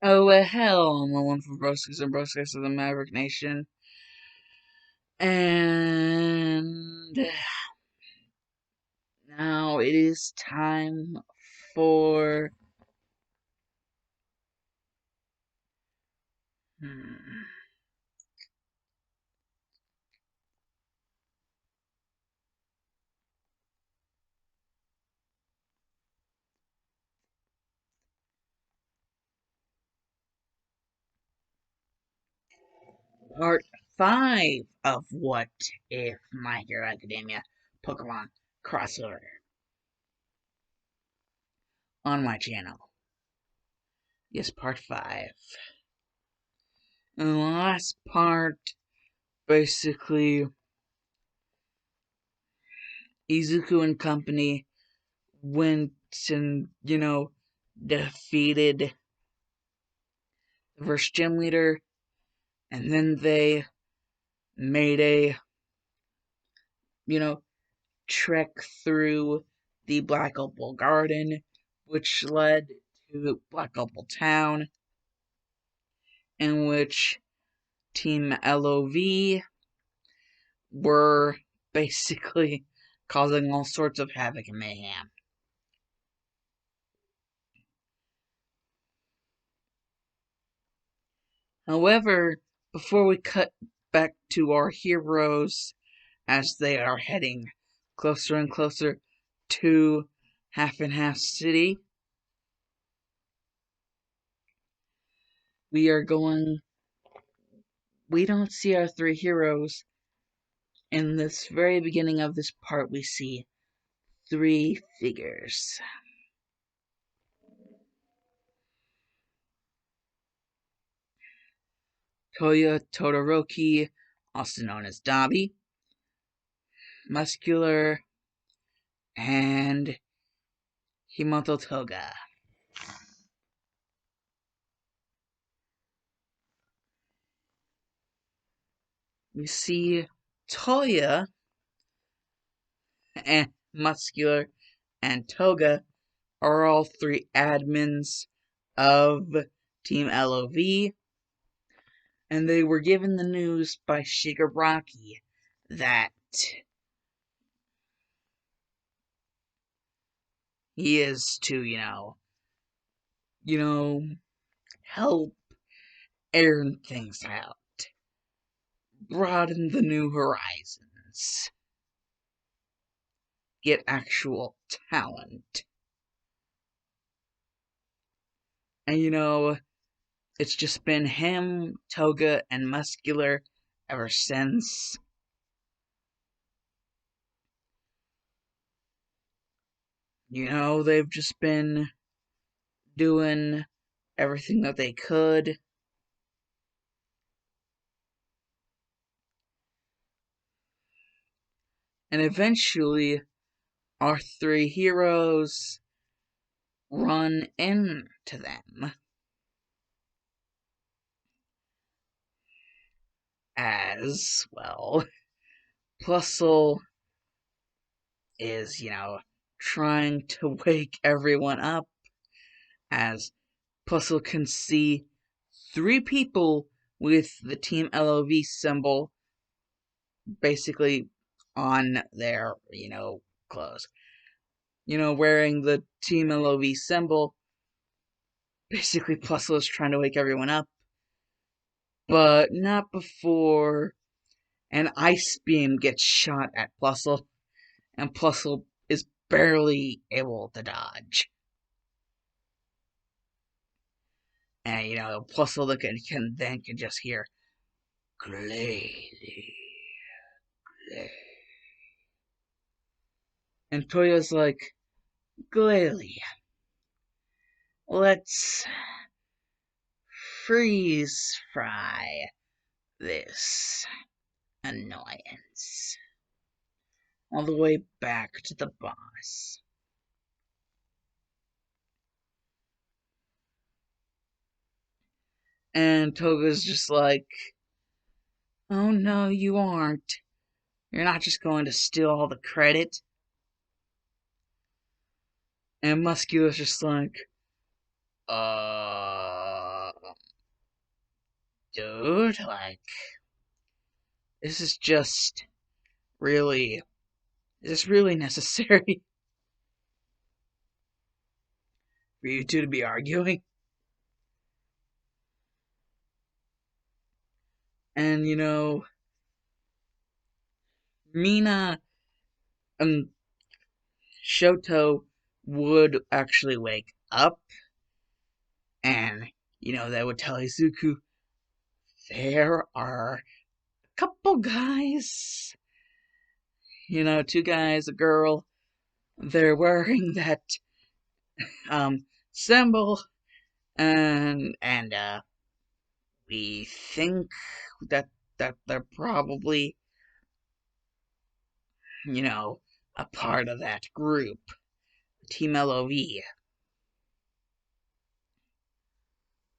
Oh, well, hell, I'm the one from Broskis and Broskis of the Maverick Nation. And now it is time for. Hmm, Part 5 of What If My Hero Academia Pokemon Crossover on my channel. Yes, Part 5. In the last part, basically, Izuku and company went and, defeated the first gym leader, and then they made a, you know, trek through the Black Opal Garden, which led to Black Opal Town, in which Team l.o.v were basically causing all sorts of havoc and mayhem. However, before we cut back to our heroes as they are heading closer and closer to Half and Half City, we are going. We don't see our three heroes. In this very beginning of this part, we see three figures. Toya Todoroki, also known as Dabi, Muscular, and Himoto Toga. We see Toya and Muscular and Toga are all three admins of Team l.o.v, and they were given the news by Shigaraki that he is to, help air things out, broaden the new horizons, get actual talent. And it's just been him, Toga, and Muscular ever since. They've just been doing everything that they could. And eventually, our three heroes run into them. As, well, Plusle is, trying to wake everyone up, as Plusle can see three people with the Team l.o.v symbol basically on their, clothes. Wearing the Team l.o.v symbol. Basically, Plusle is trying to wake everyone up, but not before an ice beam gets shot at Plusle, and Plusle is barely able to dodge. And, Plusle can just hear, Glalie, Glalie. And Toya's like, Glalie, let's freeze fry this annoyance all the way back to the boss. And Toga's just like, oh no, you aren't. You're not just going to steal all the credit. And Muscular's just like, dude, like, this is just really, is this really necessary for you two to be arguing? And, Mina and Shoto would actually wake up, and, they would tell Izuku, there are a couple guys, two guys, a girl, they're wearing that, symbol, and we think that, they're probably, a part of that group, Team l.o.v.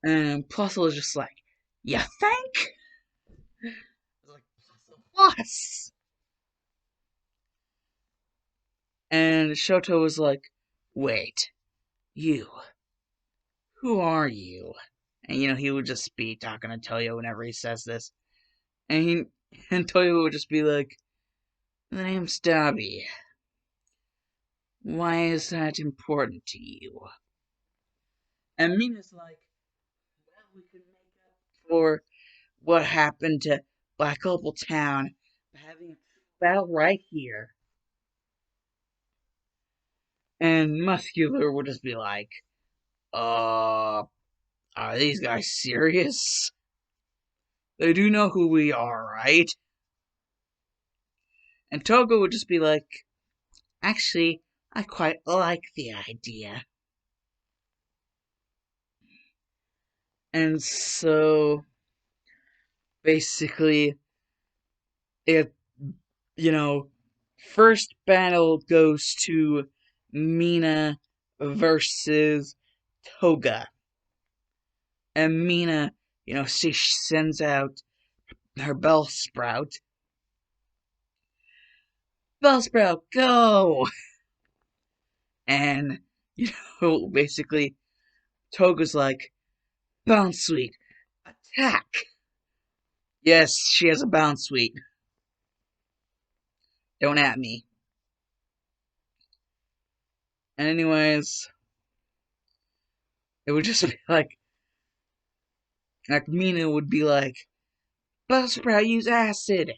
And Plussel is just like, you think? Like, Plus. And Shoto was like, wait, you, who are you? And he would just be talking to Toyo whenever he says this. And and Toyo would just be like, the name's Dabi. Why is that important to you? And Mina's like, well, we can make up for what happened to Black Opal Town by having a battle right here. And Muscular would just be like, are these guys serious? They do know who we are, right? And Togo would just be like, actually, I quite like the idea. And so, basically, it, first battle goes to Mina versus Toga. And Mina, she sends out her Bellsprout. Bellsprout, go! And, basically, Toga's like, Bounce Sweet, attack! Yes, she has a Bounce Sweet. Don't at me. And anyways, it would just be like Mina would be like, Bellsprout, use acid!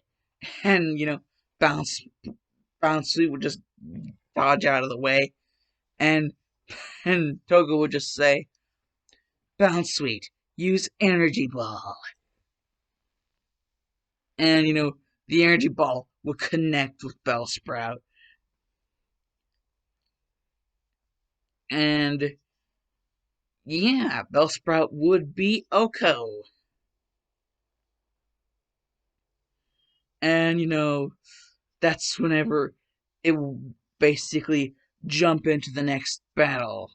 And, Bounce, Bounce Sweet would just dodge out of the way. And Toga would just say, Bounce Sweet, use Energy Ball. And, the Energy Ball would connect with Bellsprout. And, yeah, Bellsprout would beat Oko. And, that's whenever it will basically jump into the next battle.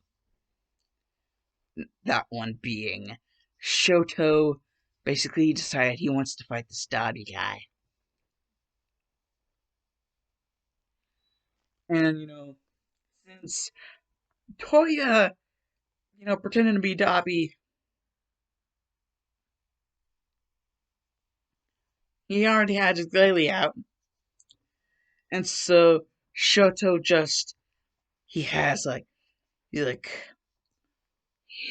That one being Shoto basically decided he wants to fight the Stabby guy. And, since Toya, pretending to be Dabi, he already had his Glalie out. And so Shoto just, he's like,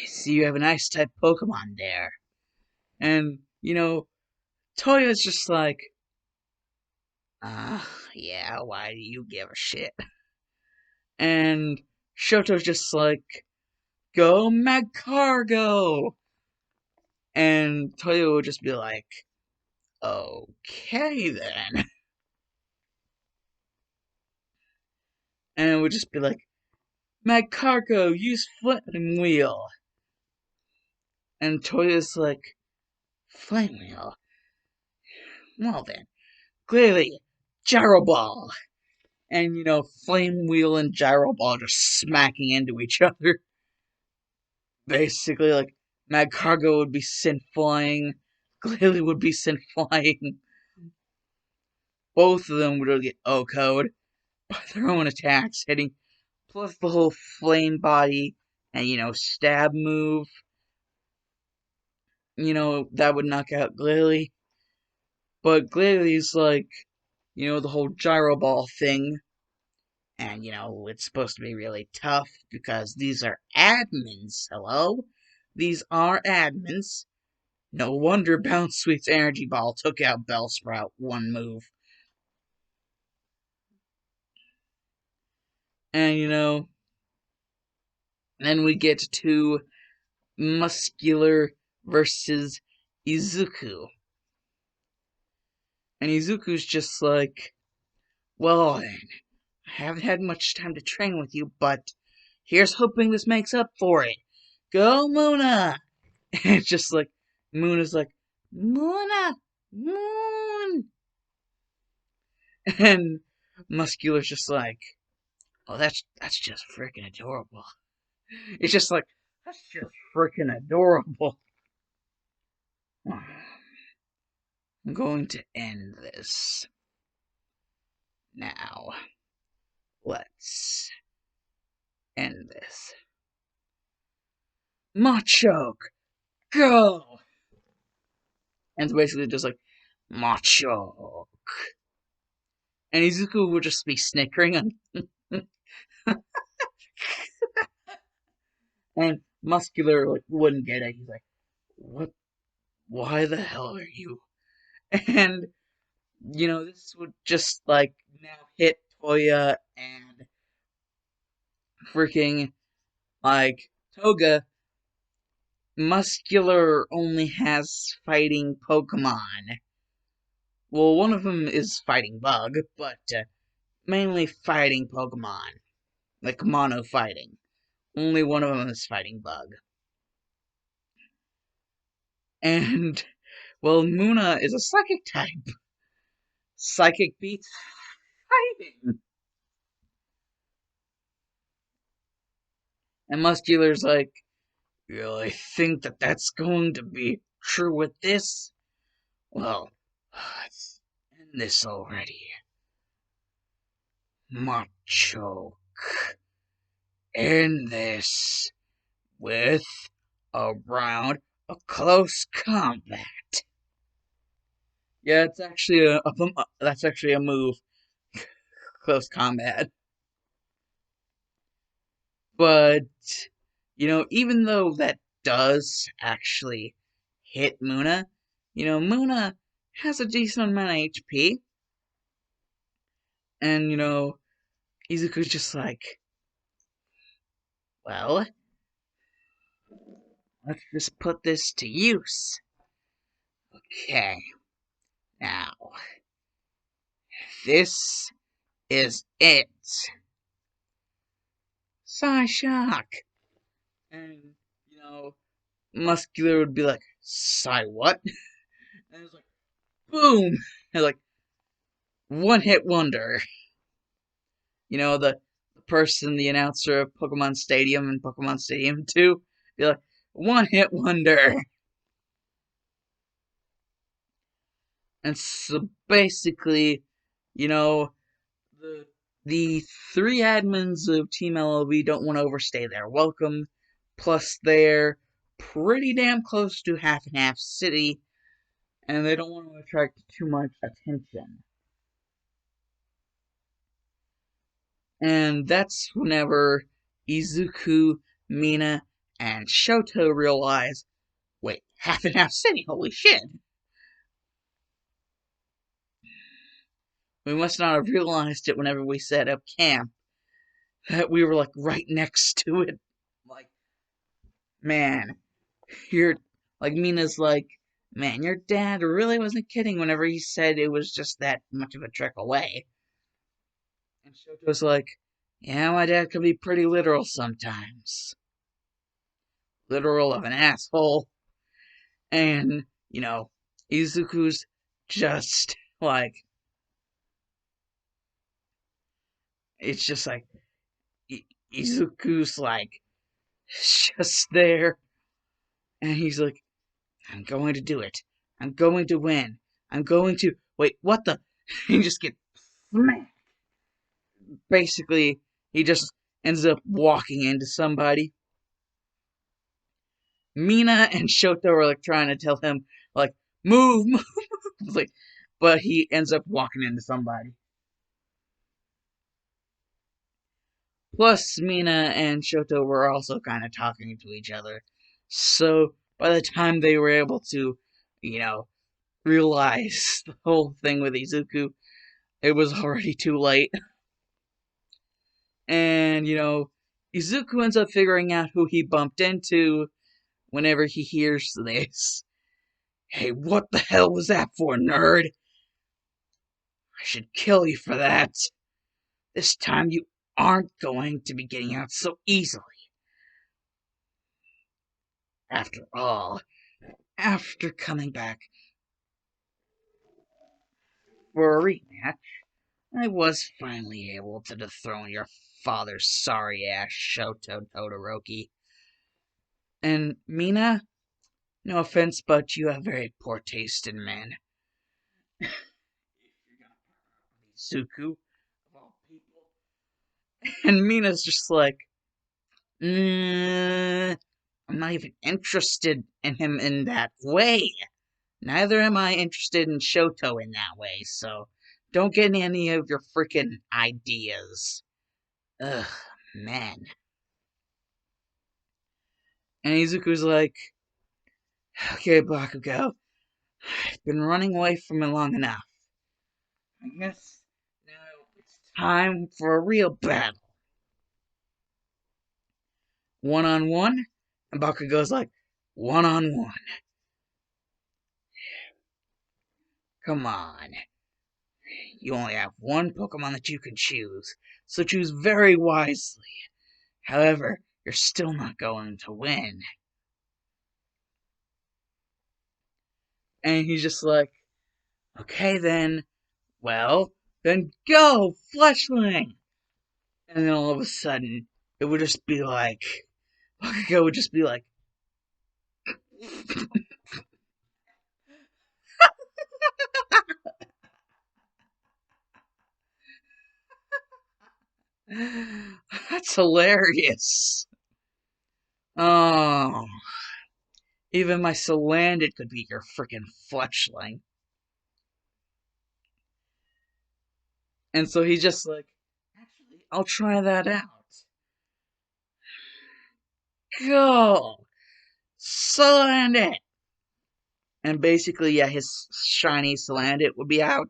see, you have a nice type Pokemon there. And, Toya's just like, yeah, why do you give a shit? And Shoto's just like, go Magcargo! And Toyo would just be like, okay then. And it would just be like, Magcargo, use Flame Wheel. And Toyo's like, Flame Wheel? Well then, clearly, Gyro Ball. And, Flame Wheel and Gyro Ball just smacking into each other. Basically, like, Magcargo would be sent flying, Glalie would be sent flying. Both of them would get O-code by their own attacks hitting, plus the whole flame body and, stab move. that would knock out Glalie. But Glalie's like, the whole gyro ball thing. And, it's supposed to be really tough because these are admins. Hello? These are admins. No wonder Bounce Sweet's energy ball took out Bellsprout one move. And, then we get to Muscular versus Izuku. And Izuku's just like, well then, I haven't had much time to train with you, but here's hoping this makes up for it. Go, Muna! And it's just like, Muna's like, Muna! Moon! And Muscular's just like, oh, that's just freaking adorable. It's just like, that's just freaking adorable. I'm going to end this. Now, let's end this. Machoke, go! And it's basically just like, Machoke. And Izuku would just be snickering. And Muscular wouldn't get it. He's like, what? Why the hell are you? And, this would just, now hit Toya and freaking, Toga. Muscular only has fighting Pokemon. Well, one of them is fighting Bug, but mainly fighting Pokemon. Like mono fighting. Only one of them is fighting Bug. And, well, Muna is a psychic type. Psychic beats fighting. And Muscular's like, you really think that that's going to be true with this? Well, let's end this already. Machoke. End this with a round of close combat. Yeah, it's actually that's actually a move. Close combat. But, even though that does actually hit Muna, Muna has a decent amount of HP. And, Izuku's just like, well, let's just put this to use. Okay, now, this is it. Psyshock. And, Muscular would be like, Psy what? And it's like, boom! And like, one hit wonder. The person, the announcer of Pokemon Stadium and Pokemon Stadium 2, be like, one hit wonder. And so basically, the the three admins of Team l.o.v don't want to overstay their welcome. Plus, they're pretty damn close to Half and Half City, and they don't want to attract too much attention. And that's whenever Izuku, Mina, and Shoto realize, wait, Half and Half City, holy shit! We must not have realized it whenever we set up camp, that we were, right next to it. Like, man, Mina's like, man, your dad really wasn't kidding whenever he said it was just that much of a trek away. And Shoto's like, yeah, my dad can be pretty literal sometimes. Literal of an asshole. And, Izuku's just it's just Izuku's just there. And he's like, I'm going to do it. I'm going to win. I'm going to. Wait, what the? He just gets smacked. Basically, he just ends up walking into somebody. Mina and Shoto are like trying to tell him like move, move, like, but he ends up walking into somebody. Plus, Mina and Shoto were also kind of talking to each other. So by the time they were able to, you know, realize the whole thing with Izuku, it was already too late. And, Izuku ends up figuring out who he bumped into whenever he hears this. Hey, what the hell was that for, nerd? I should kill you for that. This time you aren't going to be getting out so easily. After all, after coming back for a rematch, I was finally able to dethrone your father's sorry-ass Shoto Todoroki. And Mina, no offense, but you have very poor taste in men. Suku, of all people. And Mina's just like, I'm not even interested in him in that way. Neither am I interested in Shoto in that way, so don't get any of your freaking ideas. Ugh, man. And Izuku's like, okay, Bakugo, I've been running away from it long enough. I guess now it's time for a real battle. One-on-one? And Bakugo's like, one-on-one. Come on. You only have one Pokemon that you can choose, so choose very wisely. However, you're still not going to win. And he's just like, okay then, well, then go, Fletchling! And then all of a sudden, it would just be like, Bakugo would just be like, that's hilarious. Oh, even my Salandit could beat your freaking Fletchling. And so he's just like, actually, I'll try that out. Go! Salandit! And basically, yeah, his shiny Salandit would be out.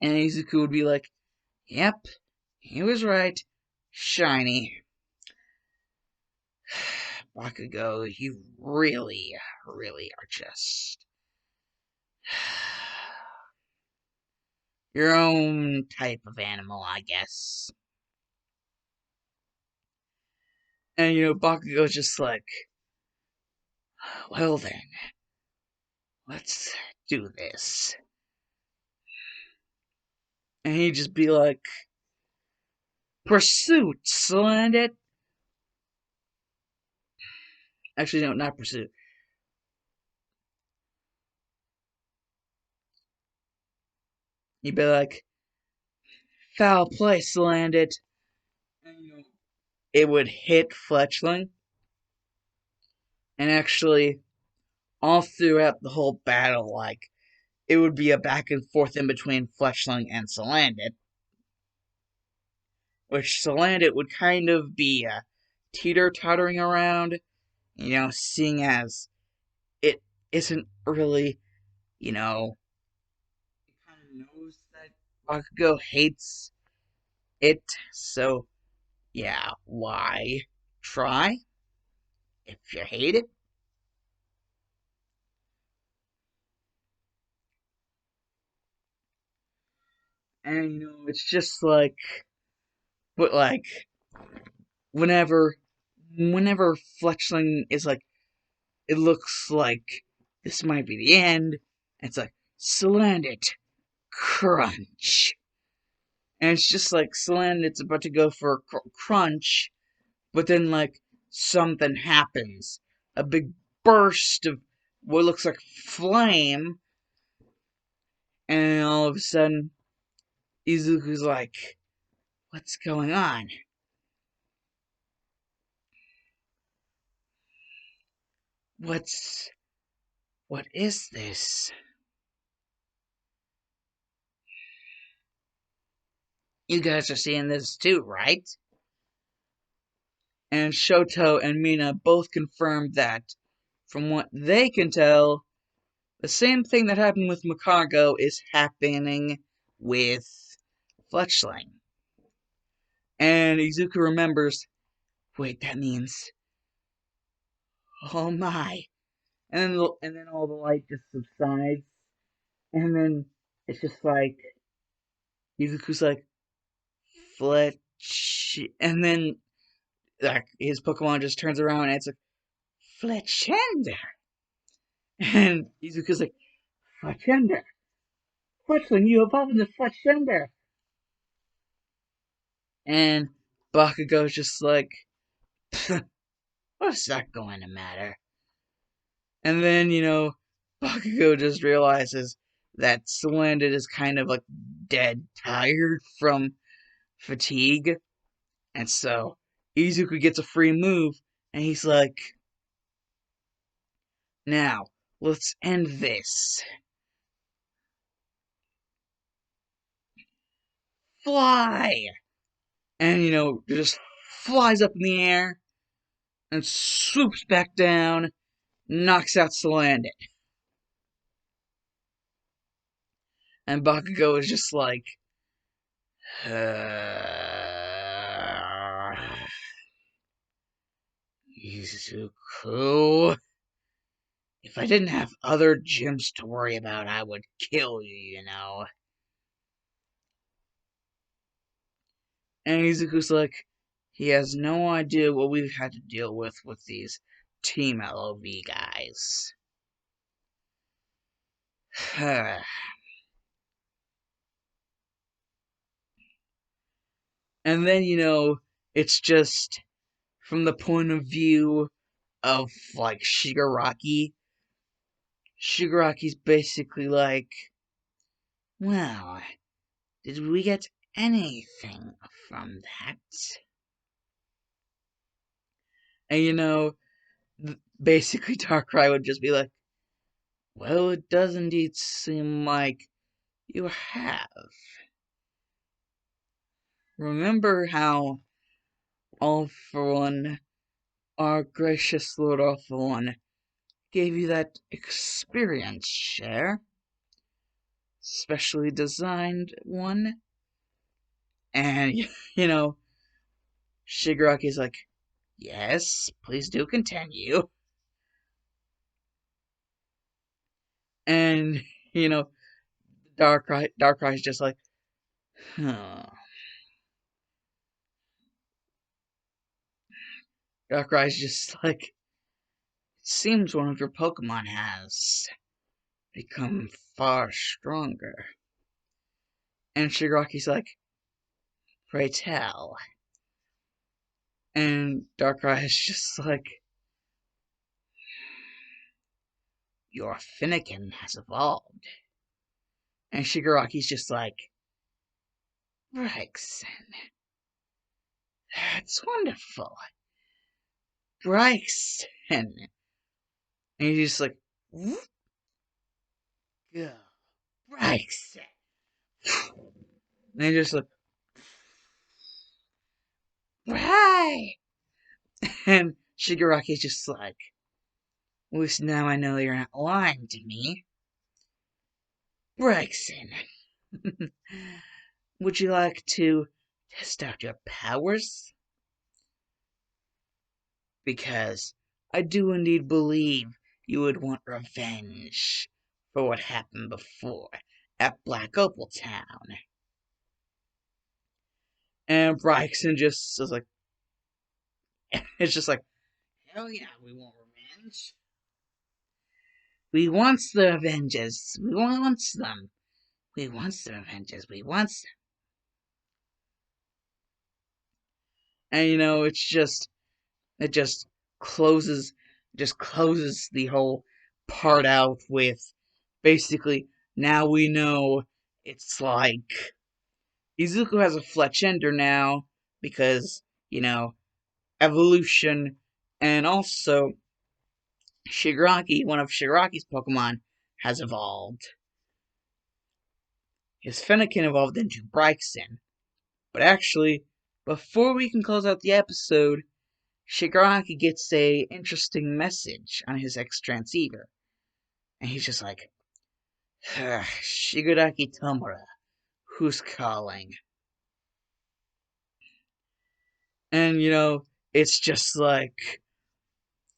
And Izuku would be like, yep, he was right. Shiny. Bakugo, you really, really are just your own type of animal, I guess. And Bakugo's just like, well then, let's do this. And he'd just be like, Pursuit, Salandit. Actually, no, not Pursuit. He'd be like, Foul play, Salandit. And, it would hit Fletchling. And actually, all throughout the whole battle, like, it would be a back and forth in between Fletchling and Salandit. Which Salandit would kind of be teeter-tottering around, seeing as it isn't really, it kind of knows that Bakugo hates it, so yeah, why try if you hate it? And it's just like, but like, whenever, whenever Fletchling is like, it looks like this might be the end. It's like, Salandit, crunch. And it's just like Salandit's about to go for a crunch, but then like something happens. A big burst of what looks like flame, and all of a sudden, Izuku's like, what's going on? what is this? You guys are seeing this too, right? And Shoto and Mina both confirmed that, from what they can tell, the same thing that happened with Macargo is happening with Fletchling. And Izuku remembers, wait, that means, oh my. And then all the light just subsides. And then it's just like, Izuku's like, Fletch. And then like, his Pokemon just turns around and it's like, Fletchender. And Izuku's like, Fletchender. Fletchling, you evolved into Fletchender. And Bakugo's just like, what's that going to matter? And then, Bakugo just realizes that Splendid is kind of like dead tired from fatigue. And so Izuku gets a free move, and he's like, now, let's end this. Fly! And, just flies up in the air and swoops back down, knocks out Salandit. And Bakugo is just like, Izuku. If I didn't have other gyms to worry about, I would kill you. And Izuku's like, he has no idea what we've had to deal with these Team l.o.v guys. And then, it's just from the point of view of, like, Shigaraki. Shigaraki's basically like, well, did we get anything from that? And, basically Darkrai would just be like, well, it does indeed seem like you have. Remember how All For One, our gracious Lord All For One, gave you that experience share? Specially designed one? And, Shigaraki's like, yes, please do continue. And, Darkrai's just like, huh. Darkrai's just like, it seems one of your Pokemon has become far stronger. And Shigaraki's like, pray tell. And Darkrai is just like, your Finnegan has evolved. And Shigaraki's just like, Brixen. That's wonderful. Brixen. And he's just like, go, Brixen. And he's just like, right. And Shigaraki's just like, at least now I know you're not lying to me. Brixen. Would you like to test out your powers? Because I do indeed believe you would want revenge for what happened before at Black Opal Town. And Brixen just is like, it's just like, hell yeah, we want revenge. We wants the revenges. We wants them. We wants the revenges. We wants them. And it closes closes the whole part out with basically now we know it's like Izuku has a Fletchender now because, evolution, and also Shigaraki, one of Shigaraki's Pokemon, has evolved. His Fennekin evolved into Braixen. But actually, before we can close out the episode, Shigaraki gets a interesting message on his X-Transceiver. And he's just like, Shigaraki Tomura, who's calling? And, it's just like,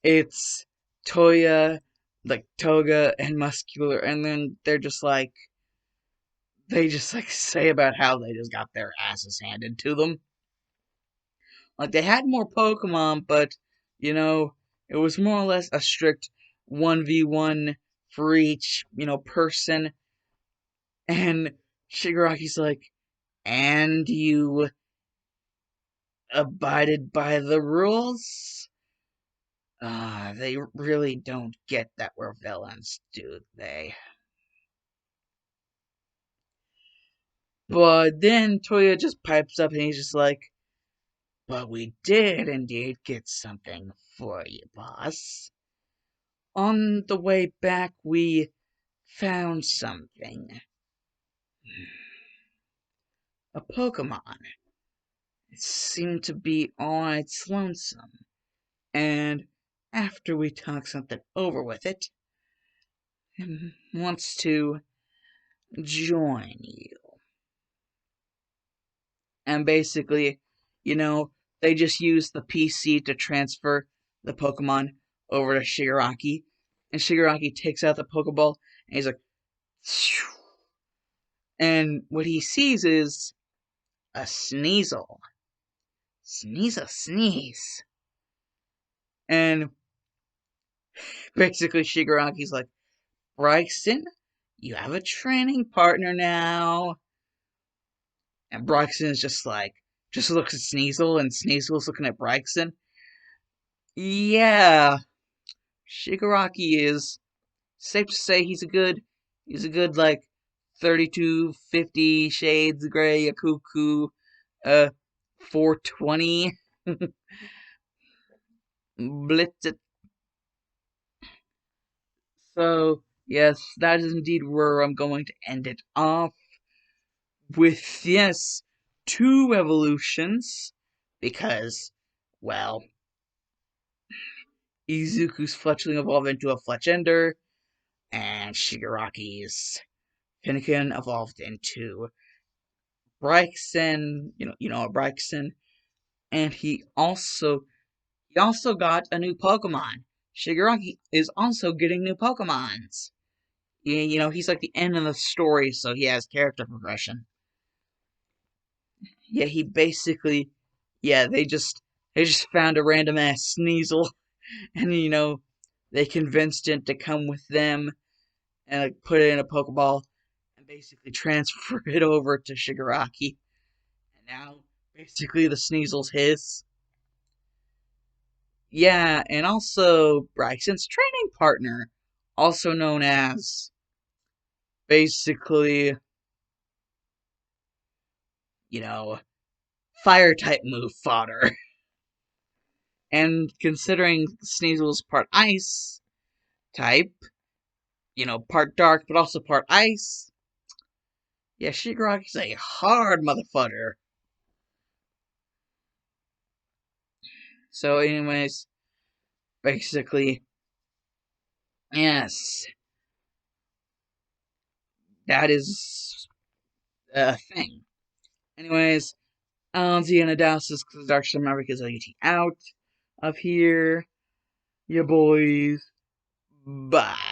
it's Toga, and Muscular, and then they just like say about how they just got their asses handed to them. Like, they had more Pokemon, but, it was more or less a strict 1v1 for each, person. And Shigaraki's like, and you abided by the rules? They really don't get that we're villains, do they? But then Toya just pipes up and he's just like, but we did indeed get something for you, boss. On the way back, we found something. A Pokemon. It seemed to be on its lonesome. And after we talk something over with it, it wants to join you. And basically, they just use the PC to transfer the Pokemon over to Shigaraki. And Shigaraki takes out the Pokeball, and he's like, phew. And what he sees is a Sneasel. Sneasel sneeze. And basically, Shigaraki's like, Braixen, you have a training partner now. And Braixen is just looks at Sneasel, and Sneasel's looking at Braixen. Yeah, Shigaraki is safe to say he's a good like 32, 50 shades of gray, a cuckoo, 420 blitz it. So yes, that is indeed where I'm going to end it off with, yes, two evolutions because, well, Izuku's fletchling evolved into a Fletchender, and Shigaraki's Finnegan evolved into Braixen, a Braixen, and he also got a new Pokemon. Shigaraki is also getting new Pokemons. He's like the end of the story, so he has character progression. Yeah, he basically, yeah, they just found a random ass Sneasel, and they convinced it to come with them and like put it in a Pokeball and basically transfer it over to Shigaraki. And now basically the Sneasel's his. Yeah, and also Braixen's training partner, also known as basically, you know, fire type move fodder. And considering Sneasel's part ice type, part dark but also part ice, yeah, Shigaraki's a hard motherfucker. So, anyways, basically, yes, that is a thing. Anyways, Ziana Dowses, Dark Star Maverick is out of here. Ya boys. Bye.